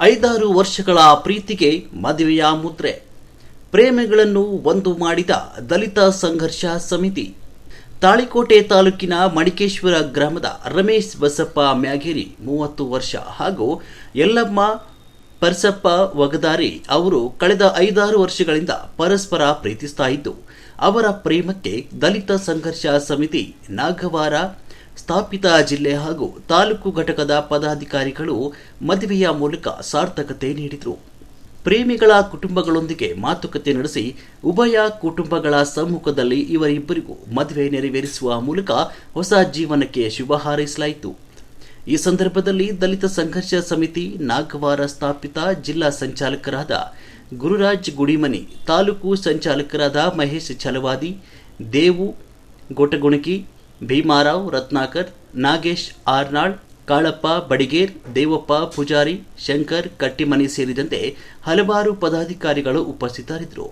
5-6 ವರ್ಷಗಳ ಪ್ರೀತಿಗೆ ಮದುವೆಯ ಮುದ್ರೆ. ಪ್ರೇಮಿಗಳನ್ನು ಒಂದು ಮಾಡಿದ ದಲಿತ ಸಂಘರ್ಷ ಸಮಿತಿ. ತಾಳಿಕೋಟೆ ತಾಲೂಕಿನ ಮಣಿಕೇಶ್ವರ ಗ್ರಾಮದ ರಮೇಶ್ ಬಸಪ್ಪ ಮ್ಯಾಗೇರಿ 30 ವರ್ಷ ಹಾಗೂ ಯಲ್ಲಮ್ಮ ಪರ್ಸಪ್ಪ ವಗದಾರಿ ಅವರು ಕಳೆದ 5-6 ವರ್ಷಗಳಿಂದ ಪರಸ್ಪರ ಪ್ರೀತಿಸ್ತಾ ಇದ್ದು, ಅವರ ಪ್ರೇಮಕ್ಕೆ ದಲಿತ ಸಂಘರ್ಷ ಸಮಿತಿ ನಾಗವಾರ ಸ್ಥಾಪಿತ ಜಿಲ್ಲೆ ಹಾಗೂ ತಾಲೂಕು ಘಟಕದ ಪದಾಧಿಕಾರಿಗಳು ಮದುವೆಯ ಮೂಲಕ ಸಾರ್ಥಕತೆ ನೀಡಿದರು. ಪ್ರೇಮಿಗಳ ಕುಟುಂಬಗಳೊಂದಿಗೆ ಮಾತುಕತೆ ನಡೆಸಿ ಉಭಯ ಕುಟುಂಬಗಳ ಸಮ್ಮುಖದಲ್ಲಿ ಇವರಿಬ್ಬರಿಗೂ ಮದುವೆ ನೆರವೇರಿಸುವ ಮೂಲಕ ಹೊಸ ಜೀವನಕ್ಕೆ ಶುಭ ಹಾರೈಸಲಾಯಿತು. ಈ ಸಂದರ್ಭದಲ್ಲಿ ದಲಿತ ಸಂಘರ್ಷ ಸಮಿತಿ ನಾಗವಾರ ಸ್ಥಾಪಿತ ಜಿಲ್ಲಾ ಸಂಚಾಲಕರಾದ ಗುರುರಾಜ್ ಗುಡಿಮನಿ, ತಾಲೂಕು ಸಂಚಾಲಕರಾದ ಮಹೇಶ್ ಛಲವಾದಿ, ದೇವು ಗೋಟಗುಣಕಿ, ಭೀಮಾರಾವ್ ರತ್ನಾಕರ್, ನಾಗೇಶ್ ಆರ್ನಾಳ್, ಕಾಳಪ್ಪ ಬಡಿಗೇರ್, ದೇವಪ್ಪ ಪೂಜಾರಿ, ಶಂಕರ್ ಕಟ್ಟಿಮನಿ ಸೇರಿದಂತೆ ಹಲವಾರು ಪದಾಧಿಕಾರಿಗಳು ಉಪಸ್ಥಿತರಿದ್ದರು.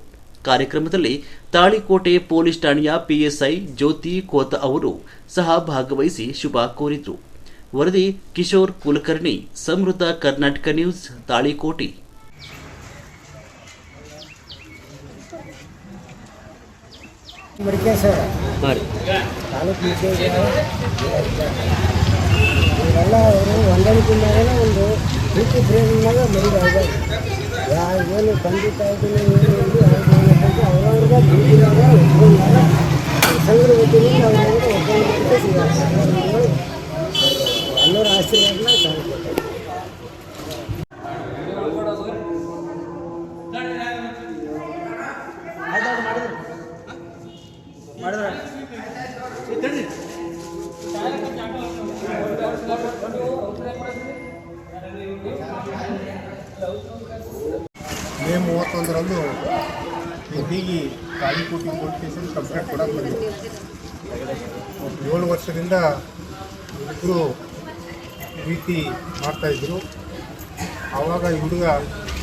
ಕಾರ್ಯಕ್ರಮದಲ್ಲಿ ತಾಳಿಕೋಟೆ ಪೊಲೀಸ್ ಠಾಣೆಯ ಪಿಎಸ್ಐ ಜ್ಯೋತಿ ಕೋತ ಅವರು ಸಹ ಭಾಗವಹಿಸಿ ಶುಭ ಕೋರಿದರು. ವರದಿ ಕಿಶೋರ್ ಕುಲಕರ್ಣಿ, ಸಮೃದ್ಧ ಕರ್ನಾಟಕ ನ್ಯೂಸ್, ತಾಳಿಕೋಟೆ. ಇವರೆಲ್ಲ ಅವರು ಹೊಂದಾಣಿಕೆಯಿಂದಾಗಲೇ ಒಂದು ಪ್ರೀತಿ ಪ್ರೇಮಿನಾಗ ಮದುವೆ ಆಗೋದು. ಏನು ತಂದೆ ತಾಯಿಗಳು ಅವರವ್ರಿಗೆ ಪ್ರೀತಿನಾಗ ಒಪ್ಕೊಂಡಾಗ ಸಂಘದ ವತಿಯಿಂದ ಅವರವ್ರಿಗೆ ಒಪ್ಕೊಂಡ್ರೆ ಸಿಗೋದು. ಎಲ್ಲರ ಆಶೀರ್ವಾದನ ತಾಳ್ಕೊಳ್ತಾರೆ. ಮೇ 31ರಂದು ಹುಡುಗಿ ತಾಳಿಕೋಟೆ ಪೊಲೀಸ್ ಸ್ಟೇಷನ್ ಕಂಪ್ಲೇಂಟ್ ಕೊಡಕ್ಕೆ ಬಂದಿದ್ದೆ. 7 ವರ್ಷದಿಂದ ಇಬ್ಬರು ಪ್ರೀತಿ ಮಾಡ್ತಾಯಿದ್ರು. ಆವಾಗ ಈ ಹುಡುಗ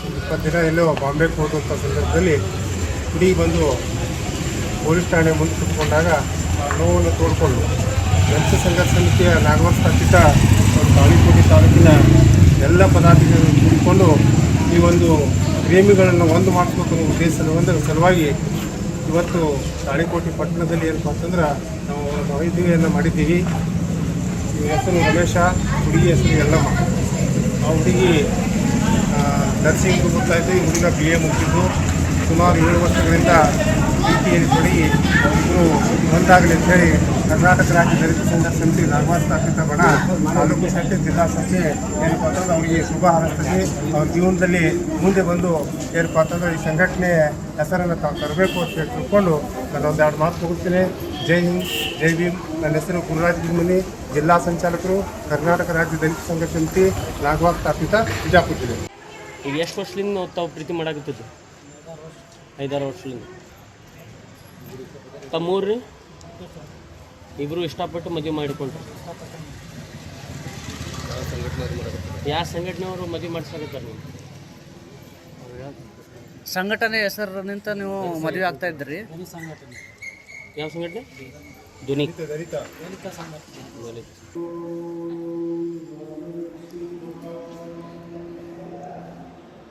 20 ದಿನ ಎಲ್ಲೋ ಬಾಂಬೆಗೆ ಹೋದಂಥ ಸಂದರ್ಭದಲ್ಲಿ ಹುಡುಗಿ ಬಂದು ಪೊಲೀಸ್ ಠಾಣೆ ಮುಂದೆ ಕುತ್ಕೊಂಡಾಗ ನೋವನ್ನು ತೋಡ್ಕೊಂಡು ದಲಿತ ಸಂಘರ್ಷ ಸಮಿತಿಯ ನಾಗವಾರ ಸ್ಥಾಪಿತ ತಾಳಿಕೋಟೆ ತಾಲೂಕಿನ ಎಲ್ಲ ಪದಾಧಿಕಾರಿಗಳು ಕೂಡಿಕೊಂಡು ಈ ಒಂದು ಪ್ರೇಮಿಗಳನ್ನು ಒಂದು ಮಾಡಿಸ್ಬೇಕು ಅನ್ನೋ ಉದ್ದೇಶದ ಸಲುವಾಗಿ ಇವತ್ತು ತಾಳಿಕೋಟೆ ಪಟ್ಟಣದಲ್ಲಿ ಏನಪ್ಪ ಅಂತಂದ್ರೆ ನಾವು ಮದುವೆಯನ್ನು ಮಾಡಿದ್ದೀವಿ. ಈ ಹೆಸರು ರಮೇಶ, ಹುಡುಗಿ ಹೆಸರು ಯಲ್ಲಮ್ಮ. ಆ ಹುಡುಗಿ ನರ್ಸಿಂಗ್ ಗೊತ್ತಾಯಿತು. ಈ ಹುಡುಗ BA ಮುಗಿಸಿದ್ದು. ಸುಮಾರು 7 ವರ್ಷಗಳಿಂದ ಪ್ರೀತಿಯಲ್ಲಿ ತೊಡಗಿ ಇಬ್ಬರು ಒಂದಾಗಲಿ ಅಂತ ಹೇಳಿ ಕರ್ನಾಟಕ ರಾಜ್ಯ ದಲಿತ ಸಂಘರ್ಷ ಸಮಿತಿ ನಾಗವಾರ ಸ್ಥಾಪಿತ ಬಣ ತಾಲೂಕು ಸಂಸ್ಥೆ ಜಿಲ್ಲಾ ಸಂಸ್ಥೆ ಏನಪ್ಪ ಅಂತಂದ್ರೆ ಅವರಿಗೆ ಶುಭ ಹಾರೈಸ್ತದೆ. ಅವ್ರ ಜೀವನದಲ್ಲಿ ಮುಂದೆ ಬಂದು ಏನಪ್ಪ ಅಂತಂದ್ರೆ ಈ ಸಂಘಟನೆ ಹೆಸರನ್ನು ತಾವು ತರಬೇಕು ಅಂತ ಹೇಳಿ ತಿಳ್ಕೊಂಡು ನಾನು 1-2 ಮಾತು ಹೋಗ್ತೀನಿ. ಜೈ ಹಿಂದ್, ಜೈ ಭೀಮ್. ನನ್ನ ಹೆಸರು ಗುರುರಾಜ್ ಗುಡಿಮನಿ, ಜಿಲ್ಲಾ ಸಂಚಾಲಕರು, ಕರ್ನಾಟಕ ರಾಜ್ಯ ದಲಿತ ಸಂಘರ್ಷ ಸಮಿತಿ ನಾಗವಾರ ಸ್ಥಾಪಿತ, ಬಿಜಾಪುರ ಜಿಲ್ಲೆ. ಈಗ ಎಷ್ಟು ವರ್ಷದಿಂದ ತಾವು ಪ್ರೀತಿ ಮಾಡಾಕತ್ತಿದ್ದು? 5-6 ವರ್ಷದಿಂದ. ತಮ್ಮೂರು ರೀ ಇಬ್ಬರು ಇಷ್ಟಪಟ್ಟು ಮದುವೆ ಮಾಡಿಕೊಂಡ್ರು. ಯಾವ ಸಂಘಟನೆಯವರು ಮದುವೆ ಮಾಡಿಸ್ಲಾಕತ್ತಾರೆ? ನೀವು ಸಂಘಟನೆ ಹೆಸರು ನಿಂತ ನೀವು ಮದುವೆ ಆಗ್ತಾ ಇದ್ರಿ? ಯಾವ ಸಂಘಟನೆ? ಧ್ವನಿ ದಲಿತ ದಲಿತ